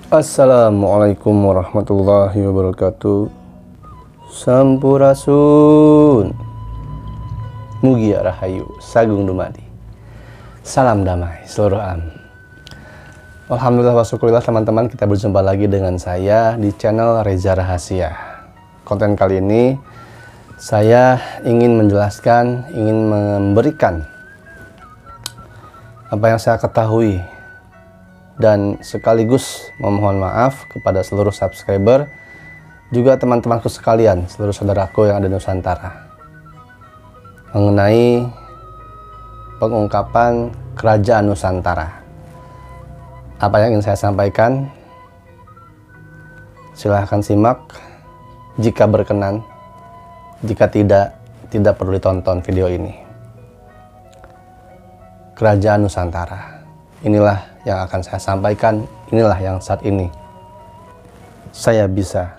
Assalamualaikum warahmatullahi wabarakatuh. Sampurasun, Mugia Rahayu, Sagung Dumadi, salam damai seluruh alam. Alhamdulillah wa syukurillah teman-teman, kita berjumpa lagi dengan saya di channel Reza Rahasia. Konten kali ini saya ingin menjelaskan, ingin memberikan apa yang saya ketahui dan sekaligus memohon maaf kepada seluruh subscriber, juga teman-temanku sekalian, seluruh saudaraku yang ada di Nusantara, mengenai pengungkapan kerajaan Nusantara. Apa yang ingin saya sampaikan? Silahkan simak jika berkenan. Jika tidak perlu ditonton video ini. Kerajaan Nusantara, inilah yang akan saya sampaikan, inilah yang saat ini saya bisa.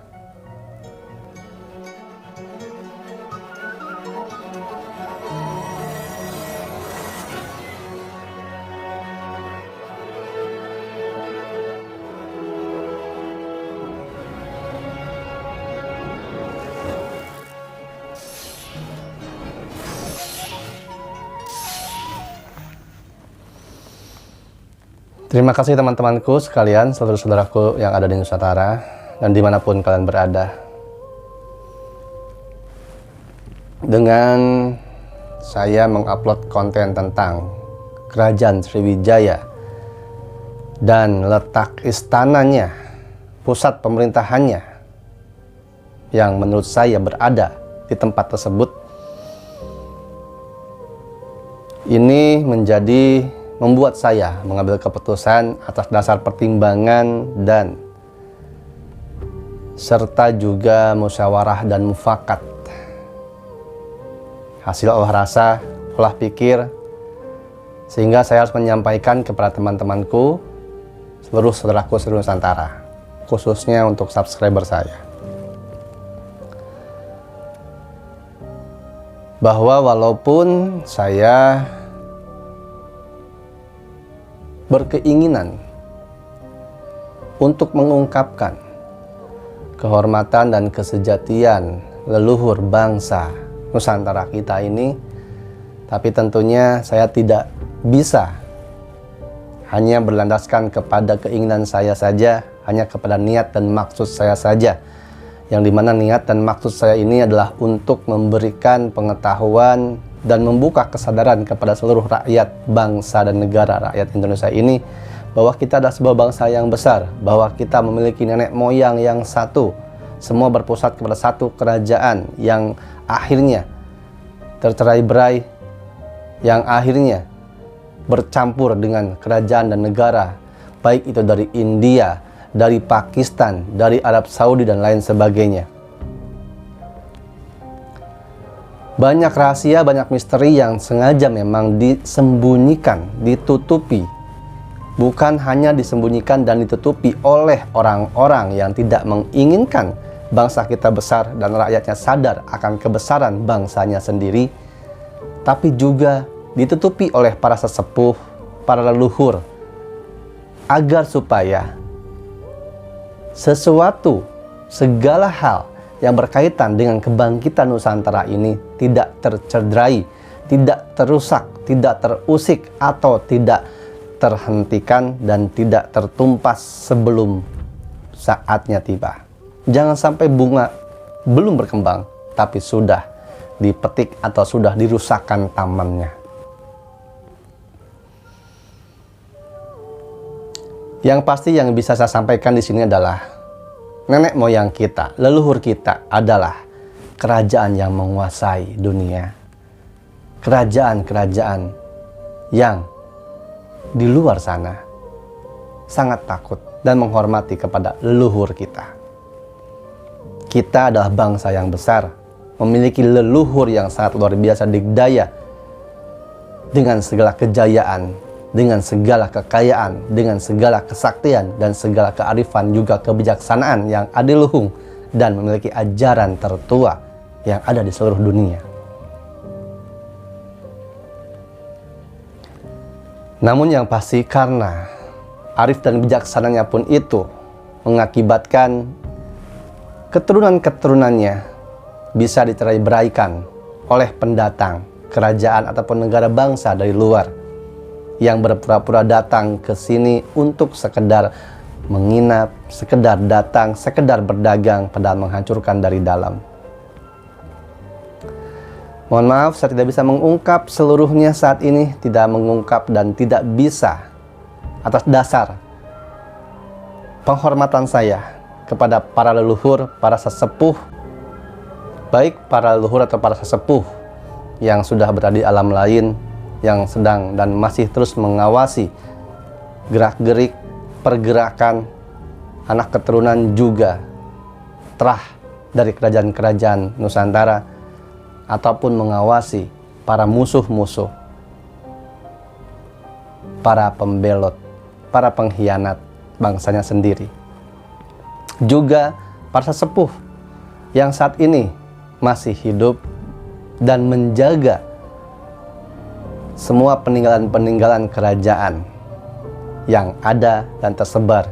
Terima kasih teman-temanku sekalian, seluruh saudaraku yang ada di Nusantara dan dimanapun kalian berada. Dengan saya mengupload konten tentang Kerajaan Sriwijaya dan letak istananya, pusat pemerintahannya, yang menurut saya berada di tempat tersebut, ini membuat saya mengambil keputusan atas dasar pertimbangan dan serta juga musyawarah dan mufakat, hasil olah rasa, olah pikir, sehingga saya harus menyampaikan kepada teman-temanku, seluruh saudaraku seluruh Nusantara, khususnya untuk subscriber saya, bahwa walaupun saya berkeinginan untuk mengungkapkan kehormatan dan kesejatian leluhur bangsa Nusantara kita ini, tapi tentunya saya tidak bisa hanya berlandaskan kepada keinginan saya saja, hanya kepada niat dan maksud saya saja, yang dimana niat dan maksud saya ini adalah untuk memberikan pengetahuan dan membuka kesadaran kepada seluruh rakyat bangsa dan negara rakyat Indonesia ini, bahwa kita adalah sebuah bangsa yang besar, bahwa kita memiliki nenek moyang yang satu, semua berpusat kepada satu kerajaan yang akhirnya tercerai-berai, yang akhirnya bercampur dengan kerajaan dan negara, baik itu dari India, dari Pakistan, dari Arab Saudi dan lain sebagainya. Banyak rahasia, banyak misteri yang sengaja memang disembunyikan, ditutupi. Bukan hanya disembunyikan dan ditutupi oleh orang-orang yang tidak menginginkan bangsa kita besar dan rakyatnya sadar akan kebesaran bangsanya sendiri, tapi juga ditutupi oleh para sesepuh, para leluhur, agar supaya segala hal yang berkaitan dengan kebangkitan Nusantara ini tidak tercederai, tidak terusak, tidak terusik, atau tidak terhentikan dan tidak tertumpas sebelum saatnya tiba. Jangan sampai bunga belum berkembang tapi sudah dipetik atau sudah dirusakkan tamannya. Yang pasti yang bisa saya sampaikan di sini adalah nenek moyang kita, leluhur kita adalah kerajaan yang menguasai dunia. Kerajaan-kerajaan yang di luar sana sangat takut dan menghormati kepada leluhur kita. Kita adalah bangsa yang besar, memiliki leluhur yang sangat luar biasa dikdaya, dengan segala kejayaan, dengan segala kekayaan, dengan segala kesaktian dan segala kearifan, juga kebijaksanaan yang adiluhung dan memiliki ajaran tertua yang ada di seluruh dunia. Namun yang pasti karena arif dan bijaksananya pun itu mengakibatkan keturunan-keturunannya bisa diterai-beraikan oleh pendatang, kerajaan ataupun negara bangsa dari luar yang berpura-pura datang ke sini untuk sekedar menginap, sekedar datang, sekedar berdagang, padahal menghancurkan dari dalam. Mohon maaf, saya tidak bisa mengungkap seluruhnya saat ini, tidak mengungkap dan tidak bisa atas dasar penghormatan saya kepada para leluhur, para sesepuh, baik para leluhur atau para sesepuh yang sudah berada di alam lain, yang sedang dan masih terus mengawasi gerak-gerik pergerakan anak keturunan juga terah dari kerajaan-kerajaan Nusantara, ataupun mengawasi para musuh-musuh, para pembelot, para pengkhianat bangsanya sendiri. Juga para sesepuh yang saat ini masih hidup dan menjaga semua peninggalan-peninggalan kerajaan yang ada dan tersebar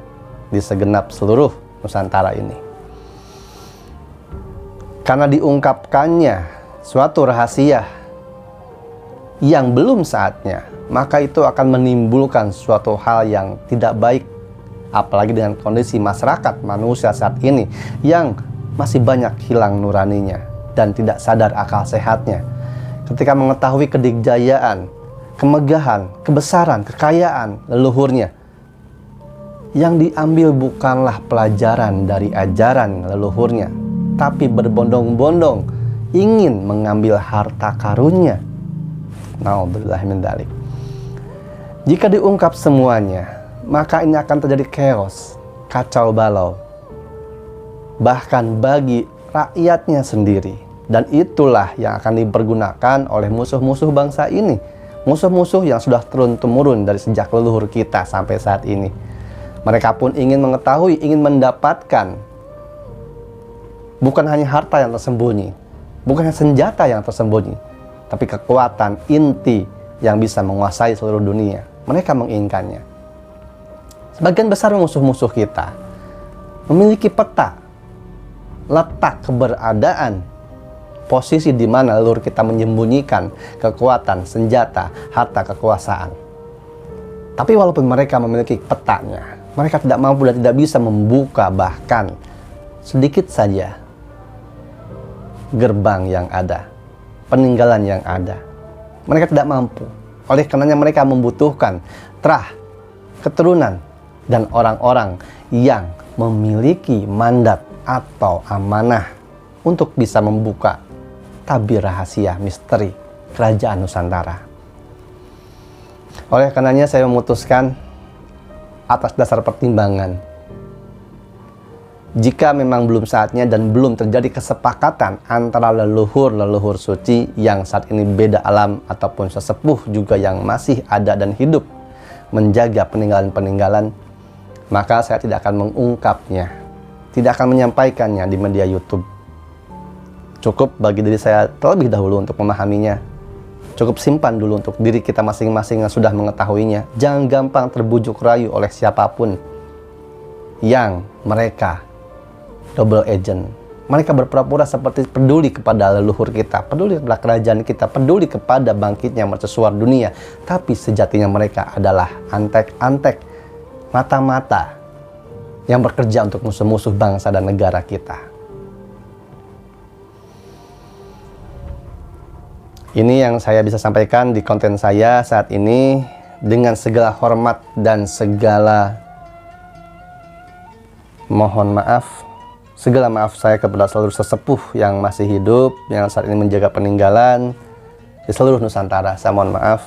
di segenap seluruh Nusantara ini. Karena diungkapkannya suatu rahasia yang belum saatnya, maka itu akan menimbulkan suatu hal yang tidak baik, apalagi dengan kondisi masyarakat manusia saat ini yang masih banyak hilang nuraninya dan tidak sadar akal sehatnya ketika mengetahui kedikjayaan, kemegahan, kebesaran, kekayaan leluhurnya. Yang diambil bukanlah pelajaran dari ajaran leluhurnya, tapi berbondong-bondong ingin mengambil harta karunnya. Na'udzubillah min dzalik. Jika diungkap semuanya, maka ini akan terjadi chaos, kacau balau, bahkan bagi rakyatnya sendiri. Dan itulah yang akan dipergunakan oleh musuh-musuh bangsa ini, musuh-musuh yang sudah turun-temurun dari sejak leluhur kita sampai saat ini. Mereka pun ingin mengetahui, ingin mendapatkan bukan hanya harta yang tersembunyi, bukan hanya senjata yang tersembunyi, tapi kekuatan inti yang bisa menguasai seluruh dunia. Mereka menginginkannya. Sebagian besar musuh-musuh kita memiliki peta, letak keberadaan, posisi di mana leluhur kita menyembunyikan kekuatan, senjata, harta kekuasaan. Tapi walaupun mereka memiliki petanya, mereka tidak mampu dan tidak bisa membuka bahkan sedikit saja gerbang yang ada, peninggalan yang ada. Mereka tidak mampu. Oleh karenanya mereka membutuhkan terah, keturunan, dan orang-orang yang memiliki mandat atau amanah untuk bisa membuka tabir rahasia misteri kerajaan Nusantara. Oleh karenanya saya memutuskan atas dasar pertimbangan, jika memang belum saatnya dan belum terjadi kesepakatan antara leluhur suci yang saat ini beda alam ataupun sesepuh juga yang masih ada dan hidup menjaga peninggalan-peninggalan, maka saya tidak akan mengungkapnya, tidak akan menyampaikannya di media YouTube. Cukup bagi diri saya terlebih dahulu untuk memahaminya. Cukup simpan dulu untuk diri kita masing-masing yang sudah mengetahuinya. Jangan gampang terbujuk rayu oleh siapapun yang mereka double agent. Mereka berpura-pura seperti peduli kepada leluhur kita, peduli kepada kerajaan kita, peduli kepada bangkitnya mercusuar dunia. Tapi sejatinya mereka adalah antek-antek, mata-mata yang bekerja untuk musuh-musuh bangsa dan negara kita. Ini yang saya bisa sampaikan di konten saya saat ini dengan segala hormat dan segala mohon maaf, segala maaf saya kepada seluruh sesepuh yang masih hidup, yang saat ini menjaga peninggalan di seluruh Nusantara. Saya mohon maaf.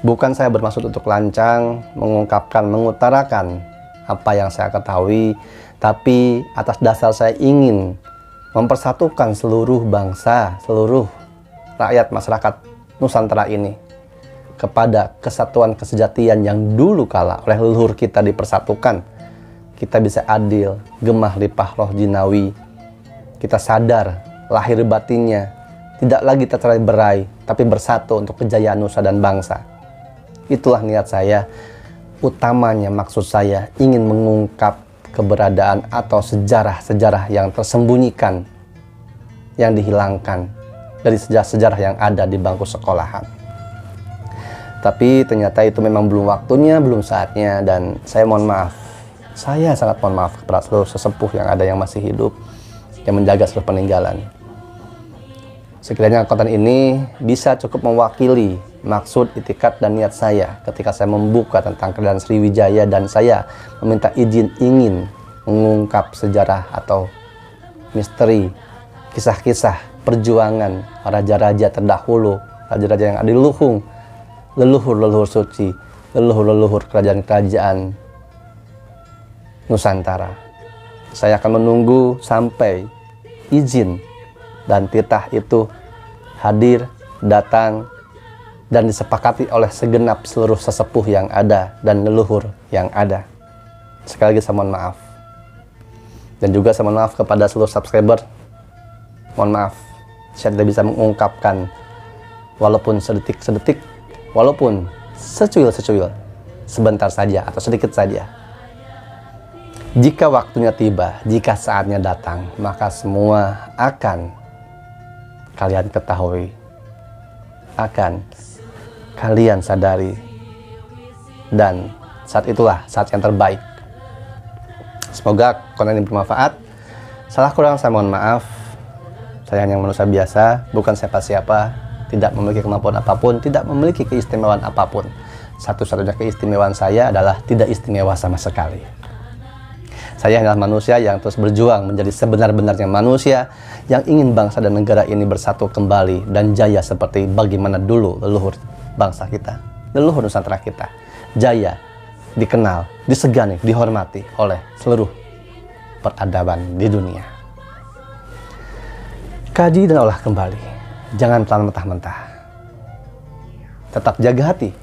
Bukan saya bermaksud untuk lancang, mengungkapkan, mengutarakan apa yang saya ketahui, tapi atas dasar saya ingin mempersatukan seluruh bangsa, seluruh rakyat masyarakat Nusantara ini kepada kesatuan kesejatian yang dulu kala oleh leluhur kita dipersatukan. Kita bisa adil, gemah limpah roh jinawi. Kita sadar lahir batinnya tidak lagi tercerai berai, tapi bersatu untuk kejayaan nusa dan bangsa. Itulah niat saya. Utamanya maksud saya ingin mengungkap keberadaan atau sejarah-sejarah yang tersembunyikan, yang dihilangkan dari sejarah-sejarah yang ada di bangku sekolahan. Tapi ternyata itu memang belum waktunya, belum saatnya, dan saya mohon maaf. Saya sangat mohon maaf kepada seluruh sesepuh yang ada yang masih hidup, yang menjaga seluruh peninggalan. Sekiranya konten ini bisa cukup mewakili maksud, itikat, dan niat saya ketika saya membuka tentang kerajaan Sriwijaya dan saya meminta izin ingin mengungkap sejarah atau misteri, kisah-kisah perjuangan raja-raja terdahulu, raja-raja yang ada di Luhung, leluhur-leluhur suci, leluhur-leluhur kerajaan-kerajaan Nusantara. Saya akan menunggu sampai izin dan titah itu hadir, datang, dan disepakati oleh segenap seluruh sesepuh yang ada dan leluhur yang ada. Sekali lagi saya mohon maaf. Dan juga saya mohon maaf kepada seluruh subscriber. Mohon maaf, saya tidak bisa mengungkapkan walaupun sedetik-sedetik, walaupun secuil-secuil, sebentar saja atau sedikit saja. Jika waktunya tiba, jika saatnya datang, maka semua akan kalian ketahui, akan kalian sadari, dan saat itulah saat yang terbaik. Semoga konten ini bermanfaat. Salah kurang saya mohon maaf. Saya hanya manusia biasa, bukan siapa-siapa, tidak memiliki kemampuan apapun, tidak memiliki keistimewaan apapun. Satu-satunya keistimewaan saya adalah tidak istimewa sama sekali. Saya adalah manusia yang terus berjuang menjadi sebenar-benarnya manusia yang ingin bangsa dan negara ini bersatu kembali dan jaya seperti bagaimana dulu leluhur bangsa kita, leluhur Nusantara kita. Jaya, dikenal, disegani, dihormati oleh seluruh peradaban di dunia. Kaji dan olah kembali. Jangan telan mentah-mentah. Tetap jaga hati,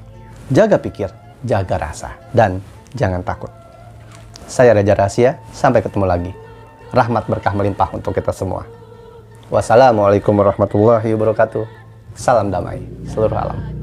jaga pikir, jaga rasa, dan jangan takut. Saya Reza Rahsia, sampai ketemu lagi. Rahmat berkah melimpah untuk kita semua. Wassalamualaikum warahmatullahi wabarakatuh. Salam damai seluruh alam.